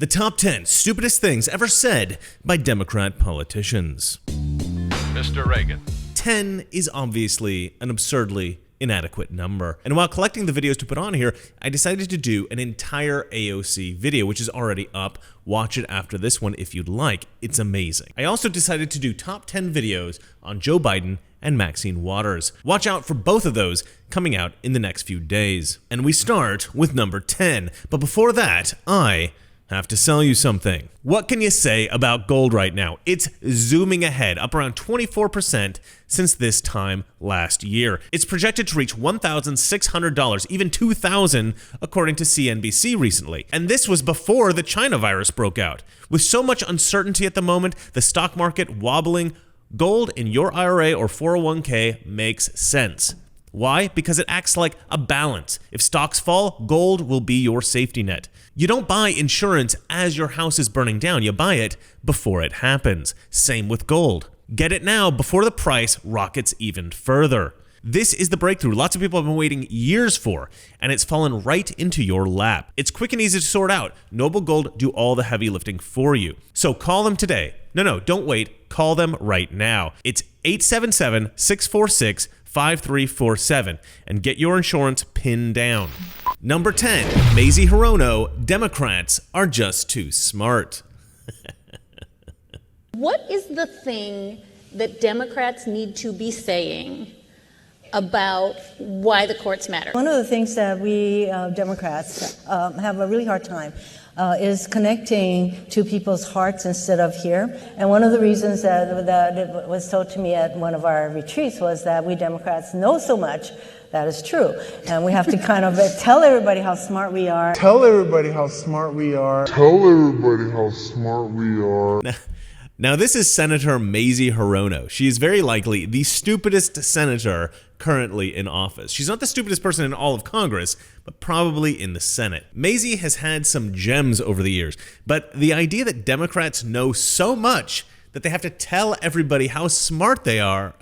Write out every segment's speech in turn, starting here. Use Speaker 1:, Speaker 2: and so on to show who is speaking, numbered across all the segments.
Speaker 1: The top 10 stupidest things ever said by Democrat politicians.
Speaker 2: Mr. Reagan.
Speaker 1: 10 is obviously an absurdly inadequate number. And while collecting the videos to put on here, I decided to do an entire AOC video, which is already up. Watch it after this one if you'd like. It's amazing. I also decided to do top 10 videos on Joe Biden and Maxine Waters. Watch out for both of those coming out in the next few days. And we start with number 10. But before that, I have to sell you something. What can you say about gold right now? It's zooming ahead, up around 24% since this time last year. It's projected to reach $1,600, even $2,000, according to CNBC recently. And this was before the China virus broke out. With so much uncertainty at the moment, the stock market wobbling, gold in your IRA or 401k makes sense. Why? Because it acts like a balance. If stocks fall, gold will be your safety net. You don't buy insurance as your house is burning down. You buy it before it happens. Same with gold. Get it now before the price rockets even further. This is the breakthrough lots of people have been waiting years for, and it's fallen right into your lap. It's quick and easy to sort out. Noble Gold do all the heavy lifting for you. So call them today. No, don't wait. Call them right now. It's 877-646-5347 and get your insurance pinned down. Number 10, Mazie Hirono, Democrats are just too smart.
Speaker 3: What is the thing that Democrats need to be saying about why the courts matter?
Speaker 4: One of the things that we Democrats have a really hard time is connecting to people's hearts instead of here. And one of the reasons that it was told to me at one of our retreats was that we Democrats know so much. That is true. And we have to kind of tell everybody how smart we are.
Speaker 5: Tell everybody how smart we are. Tell everybody how smart we are.
Speaker 1: Now this is Senator Mazie Hirono. She is very likely the stupidest senator currently in office. She's not the stupidest person in all of Congress, but probably in the Senate. Mazie has had some gems over the years, but the idea that Democrats know so much that they have to tell everybody how smart they are,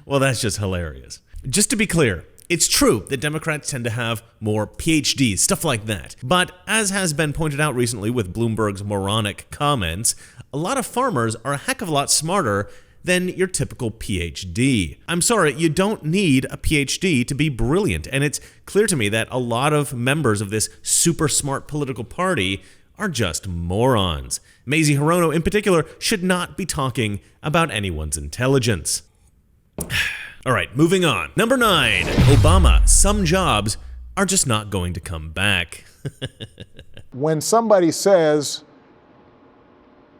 Speaker 1: well, that's just hilarious. Just to be clear, it's true that Democrats tend to have more PhDs, stuff like that. But as has been pointed out recently with Bloomberg's moronic comments, a lot of farmers are a heck of a lot smarter than your typical PhD. I'm sorry, you don't need a PhD to be brilliant, and it's clear to me that a lot of members of this super smart political party are just morons. Mazie Hirono in particular should not be talking about anyone's intelligence. All right, moving on. Number 9, Obama. Some jobs are just not going to come back.
Speaker 5: When somebody says,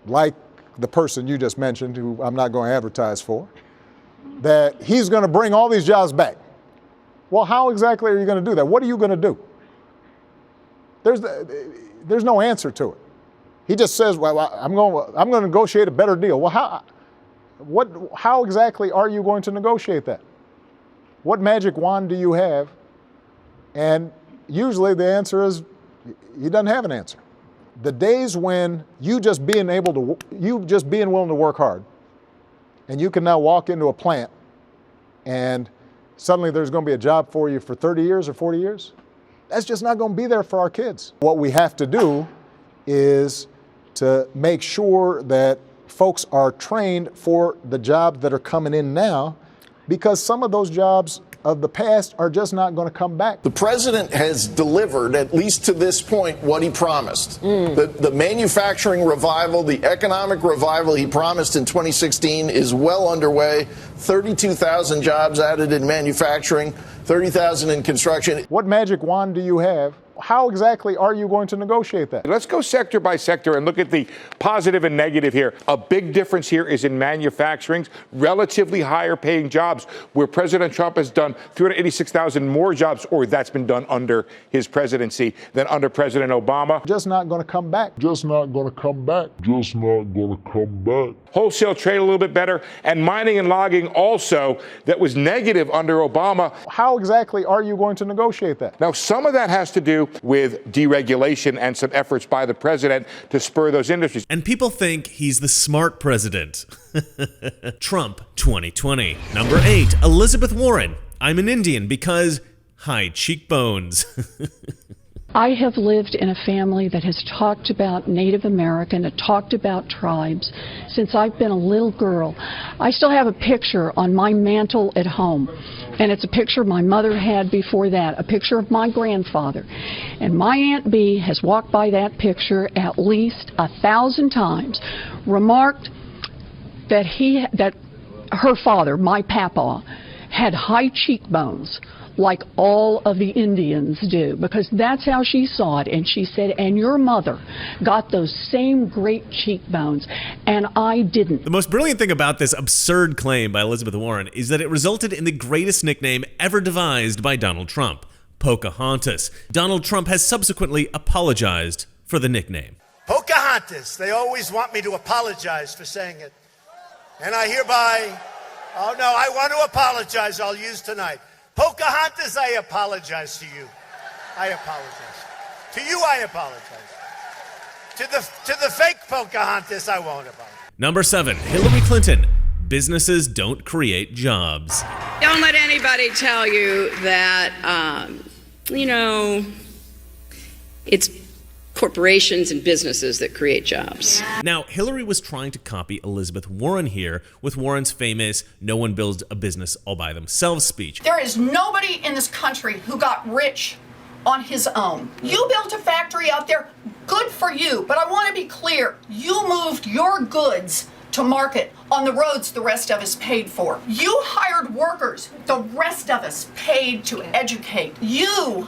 Speaker 5: like the person you just mentioned, who I'm not going to advertise for, that he's going to bring all these jobs back. Well, how exactly are you going to do that? What are you going to do? There's no answer to it. He just says, well, I'm going to negotiate a better deal. Well, how exactly are you going to negotiate that? What magic wand do you have? And usually the answer is he doesn't have an answer. The days when you just being willing to work hard, and you can now walk into a plant and suddenly there's going to be a job for you for 30 years or 40 years, that's just not going to be there for our kids. What we have to do is to make sure that folks are trained for the jobs that are coming in now, because some of those jobs of the past are just not going to come back.
Speaker 6: The president has delivered, at least to this point, what he promised. The manufacturing revival, the economic revival he promised in 2016 is well underway. 32,000 jobs added in manufacturing, 30,000 in construction.
Speaker 5: What magic wand do you have? How exactly are you going to negotiate that?
Speaker 7: Let's go sector by sector and look at the positive and negative here. A big difference here is in manufacturing, relatively higher paying jobs, where President Trump has done 386,000 more jobs, or that's been done under his presidency, than under President Obama.
Speaker 5: Just not going to come back. Just not going to come back. Just not going to come back.
Speaker 7: Wholesale trade a little bit better, and mining and logging also, that was negative under Obama.
Speaker 5: How exactly are you going to negotiate that?
Speaker 7: Now, some of that has to do with deregulation and some efforts by the president to spur those industries.
Speaker 1: And people think he's the smart president. Trump 2020. Number 8, Elizabeth Warren. I'm an Indian because high cheekbones.
Speaker 8: I have lived in a family that has talked about Native American and talked about tribes since I've been a little girl. I still have a picture on my mantle at home, and it's a picture my mother had before that, a picture of my grandfather. And my Aunt Bee has walked by that picture at least 1,000 times, remarked that her father, my papa, had high cheekbones like all of the Indians do, because that's how she saw it. And she said, and your mother got those same great cheekbones, and I didn't.
Speaker 1: The most brilliant thing about this absurd claim by Elizabeth Warren is that it resulted in the greatest nickname ever devised by Donald Trump, Pocahontas. Donald Trump has subsequently apologized for the nickname.
Speaker 9: Pocahontas. They always want me to apologize for saying it. And I hereby, oh no, I want to apologize. I'll use tonight. Pocahontas, I apologize to you. I apologize. To you, I apologize. To the fake Pocahontas, I won't apologize.
Speaker 1: Number 7, Hillary Clinton. Businesses don't create jobs.
Speaker 10: Don't let anybody tell you that, it's corporations and businesses that create jobs.
Speaker 1: Now, Hillary was trying to copy Elizabeth Warren here with Warren's famous "no one builds a business all by themselves" speech.
Speaker 11: There is nobody in this country who got rich on his own. You built a factory out there, good for you, but I want to be clear, you moved your goods to market on the roads the rest of us paid for. You hired workers the rest of us paid to educate. You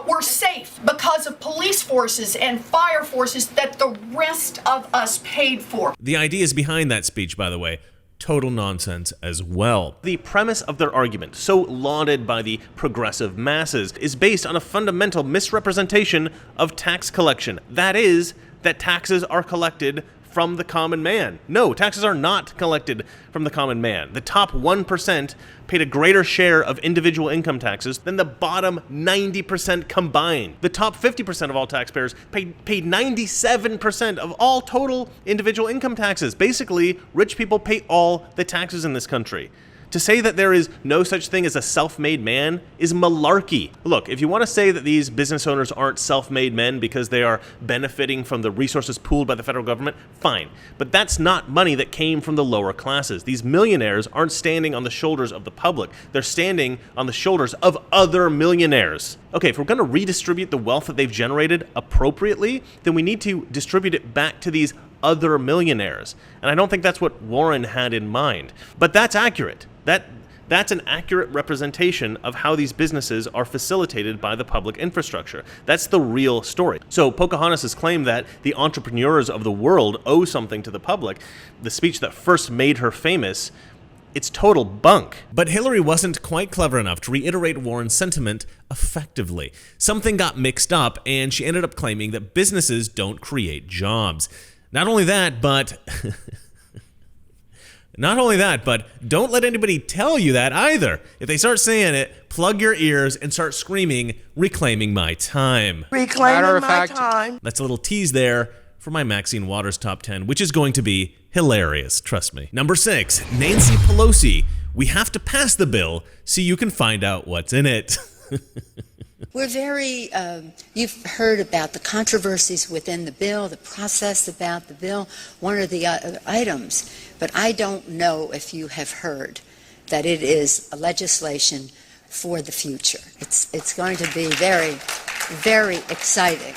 Speaker 11: were safe because of police forces and fire forces that the rest of us paid for.
Speaker 1: The ideas behind that speech, by the way, total nonsense as well. The premise of their argument, so lauded by the progressive masses, is based on a fundamental misrepresentation of tax collection. That is, that taxes are collected from the common man. No, taxes are not collected from the common man. The top 1% paid a greater share of individual income taxes than the bottom 90% combined. The top 50% of all taxpayers paid 97% of all total individual income taxes. Basically, rich people pay all the taxes in this country. To say that there is no such thing as a self-made man is malarkey. Look, if you want to say that these business owners aren't self-made men because they are benefiting from the resources pooled by the federal government, fine. But that's not money that came from the lower classes. These millionaires aren't standing on the shoulders of the public. They're standing on the shoulders of other millionaires. Okay, if we're going to redistribute the wealth that they've generated appropriately, then we need to distribute it back to these other millionaires. And I don't think that's what Warren had in mind. But that's accurate. That's an accurate representation of how these businesses are facilitated by the public infrastructure. That's the real story. So Pocahontas' claim that the entrepreneurs of the world owe something to the public, the speech that first made her famous, it's total bunk. But Hillary wasn't quite clever enough to reiterate Warren's sentiment effectively. Something got mixed up, and she ended up claiming that businesses don't create jobs. Not only that, but don't let anybody tell you that either. If they start saying it, plug your ears and start screaming, "Reclaiming my time."
Speaker 12: Reclaiming my time.
Speaker 1: That's a little tease there for my Maxine Waters top 10, which is going to be hilarious, trust me. Number 6, Nancy Pelosi. We have to pass the bill so you can find out what's in it.
Speaker 13: We're very, you've heard about the controversies within the bill, the process about the bill, one of the items, but I don't know if you have heard that it is a legislation for the future. It's going to be very, very exciting.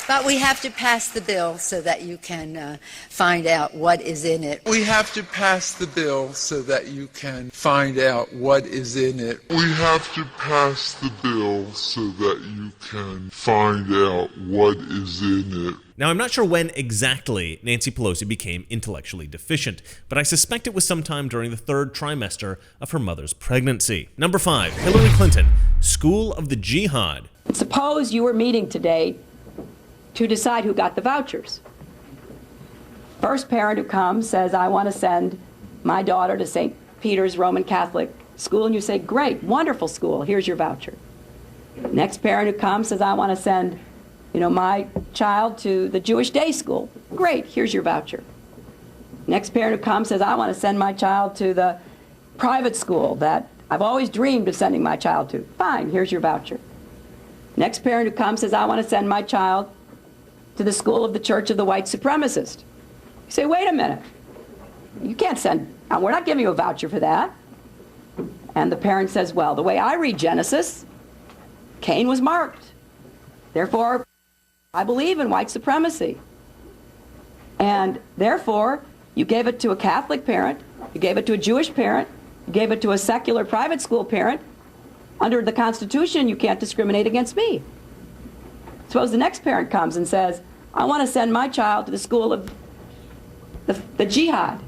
Speaker 13: But we have to pass the bill so that you can find out what is in it.
Speaker 12: We have to pass the bill so that you can find out what is in it. We have to pass the bill so that you can find out what is in it.
Speaker 1: Now, I'm not sure when exactly Nancy Pelosi became intellectually deficient, but I suspect it was sometime during the 3rd trimester of her mother's pregnancy. Number 5, Hillary Clinton, School of the Jihad.
Speaker 14: Suppose you were meeting today to decide who got the vouchers. First parent who comes says, I want to send my daughter to St. Peter's Roman Catholic School, and you say, great, wonderful school, here's your voucher. Next parent who comes says, I want to send, my child to the Jewish day school. Great, here's your voucher. Next parent who comes says, I want to send my child to the private school that I've always dreamed of sending my child to. Fine, here's your voucher. Next parent who comes says, I want to send my child to the school of the Church of the White Supremacist. You say, wait a minute. You can't send, we're not giving you a voucher for that. And the parent says, well, the way I read Genesis, Cain was marked. Therefore, I believe in white supremacy. And therefore, you gave it to a Catholic parent, you gave it to a Jewish parent, you gave it to a secular private school parent. Under the Constitution, you can't discriminate against me. Suppose the next parent comes and says, I want to send my child to the school of the jihad.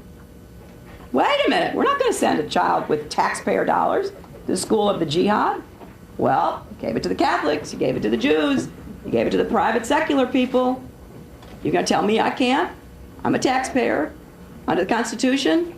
Speaker 14: Wait a minute, we're not going to send a child with taxpayer dollars to the school of the jihad. Well, you gave it to the Catholics, you gave it to the Jews, you gave it to the private secular people. You're going to tell me I can't? I'm a taxpayer under the Constitution.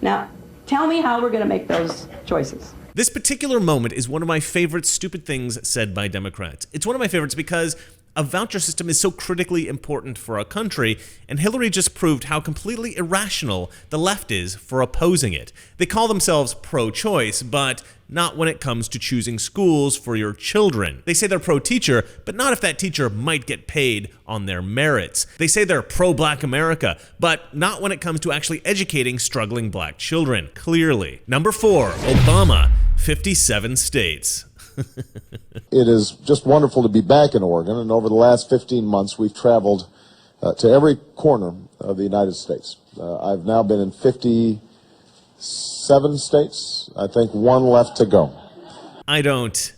Speaker 14: Now, tell me how we're going to make those choices.
Speaker 1: This particular moment is one of my favorite stupid things said by Democrats. It's one of my favorites because a voucher system is so critically important for our country, and Hillary just proved how completely irrational the left is for opposing it. They call themselves pro-choice, but not when it comes to choosing schools for your children. They say they're pro-teacher, but not if that teacher might get paid on their merits. They say they're pro-Black America, but not when it comes to actually educating struggling Black children, clearly. Number 4, Obama, 57 states.
Speaker 5: It is just wonderful to be back in Oregon, and over the last 15 months we've traveled to every corner of the United States. I've now been in 57 states. I think one left to go.
Speaker 1: I don't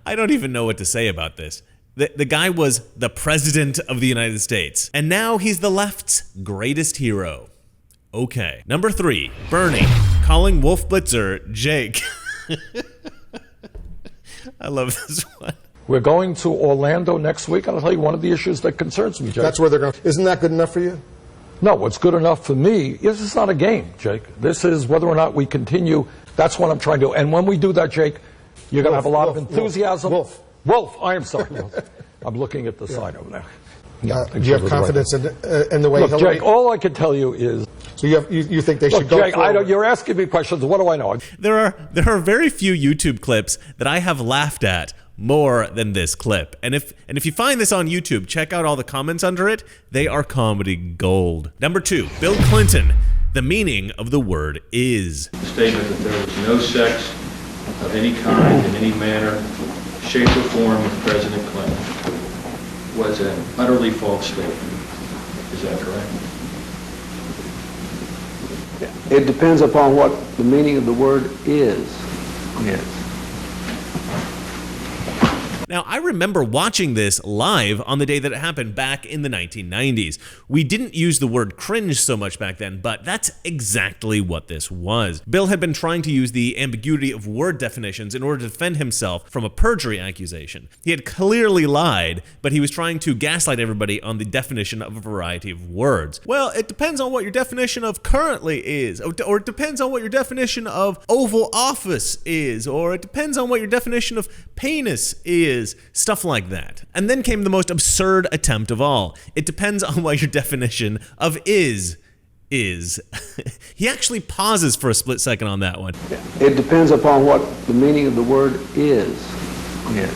Speaker 1: even know what to say about this. The guy was the president of the United States, and now he's the left's greatest hero. Okay. Number 3, Bernie, calling Wolf Blitzer Jake. I love this one.
Speaker 15: We're going to Orlando next week, and I'll tell you one of the issues that concerns me, Jake.
Speaker 16: That's where they're going. Isn't that good enough for you?
Speaker 15: No, what's good enough for me is it's not a game, Jake. This is whether or not we continue. That's what I'm trying to do. And when we do that, Jake, you're going to have a lot of enthusiasm. Wolf, I am sorry, Wolf. I'm looking at the sign over there. Yeah,
Speaker 16: do you have confidence in the way
Speaker 15: Look, Jake, all I can tell you is...
Speaker 16: So you think they should go
Speaker 15: Jake, you're asking me questions. What do I know?
Speaker 1: There are very few YouTube clips that I have laughed at more than this clip. And if you find this on YouTube, check out all the comments under it. They are comedy gold. Number 2, Bill Clinton. The meaning of the word is.
Speaker 17: The statement that there was no sex of any kind, in any manner, shape, or form with President Clinton was an utterly false statement. Is that correct?
Speaker 18: It depends upon what the meaning of the word is. Yes.
Speaker 1: Now, I remember watching this live on the day that it happened back in the 1990s. We didn't use the word cringe so much back then, but that's exactly what this was. Bill had been trying to use the ambiguity of word definitions in order to defend himself from a perjury accusation. He had clearly lied, but he was trying to gaslight everybody on the definition of a variety of words. Well, it depends on what your definition of currently is, or it depends on what your definition of Oval Office is, or it depends on what your definition of penis is. Stuff like that. And then came the most absurd attempt of all. It depends on what your definition of is. He actually pauses for a split second on that one.
Speaker 18: It depends upon what the meaning of the word is. Yes.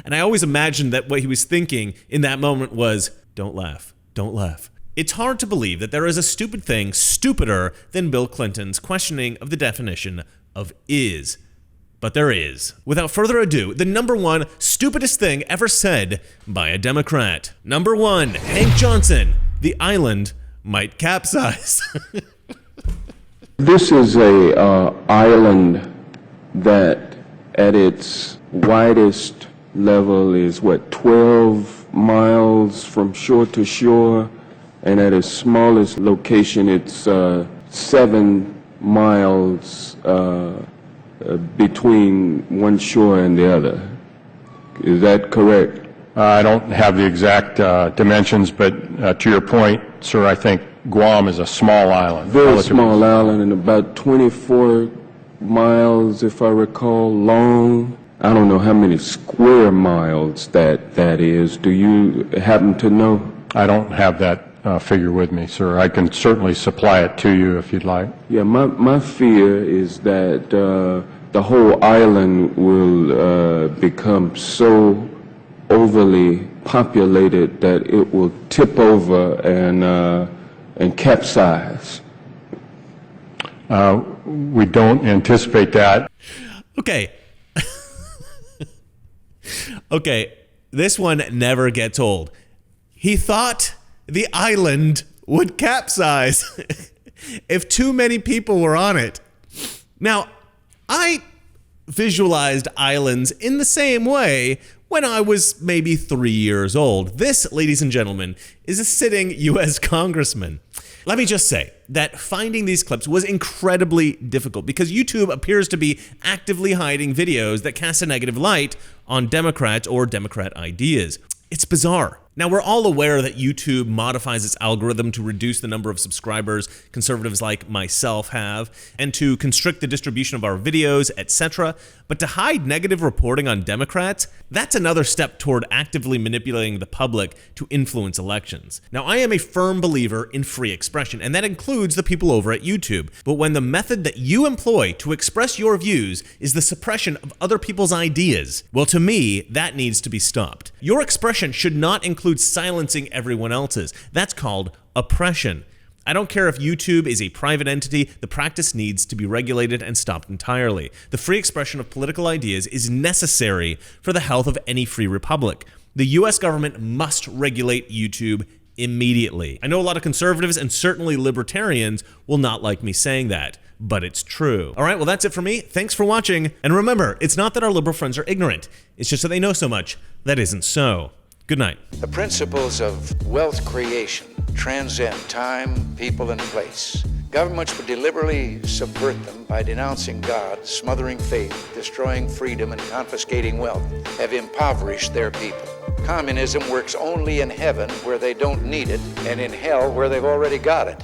Speaker 1: And I always imagined that what he was thinking in that moment was, don't laugh, don't laugh. It's hard to believe that there is a stupid thing stupider than Bill Clinton's questioning of the definition of is. But there is. Without further ado, the number 1 stupidest thing ever said by a Democrat. Number 1, Hank Johnson. The island might capsize.
Speaker 19: This is a island that at its widest level is 12 miles from shore to shore, and at its smallest location it's 7 miles between one shore and the other. Is that correct?
Speaker 20: I don't have the exact dimensions, but to your point, sir, I think Guam is a small island.
Speaker 19: Very small island, and about 24 miles, if I recall, long. I don't know how many square miles that is. Do you happen to know?
Speaker 20: I don't have that figure with me, sir. I can certainly supply it to you if you'd like.
Speaker 19: Yeah, my fear is that the whole island will become so overly populated that it will tip over and capsize.
Speaker 20: We don't anticipate that.
Speaker 1: Okay. Okay, this one never gets old. He thought the island would capsize if too many people were on it. Now, I visualized islands in the same way when I was maybe 3 years old. This, ladies and gentlemen, is a sitting U.S. congressman. Let me just say that finding these clips was incredibly difficult because YouTube appears to be actively hiding videos that cast a negative light on Democrats or Democrat ideas. It's bizarre. Now, we're all aware that YouTube modifies its algorithm to reduce the number of subscribers conservatives like myself have, and to constrict the distribution of our videos, etc. But to hide negative reporting on Democrats, that's another step toward actively manipulating the public to influence elections. Now, I am a firm believer in free expression, and that includes the people over at YouTube. But when the method that you employ to express your views is the suppression of other people's ideas, well, to me, that needs to be stopped. Your expression should not include silencing everyone else's. That's called oppression. I don't care if YouTube is a private entity, the practice needs to be regulated and stopped entirely. The free expression of political ideas is necessary for the health of any free republic. The US government must regulate YouTube immediately. I know a lot of conservatives and certainly libertarians will not like me saying that, but it's true. All right, well, that's it for me. Thanks for watching. And remember, it's not that our liberal friends are ignorant. It's just that they know so much that isn't so. Good night.
Speaker 21: The principles of wealth creation transcend time, people, and place. Governments would deliberately subvert them by denouncing God, smothering faith, destroying freedom, and confiscating wealth, have impoverished their people. Communism works only in heaven where they don't need it, and in hell where they've already got it.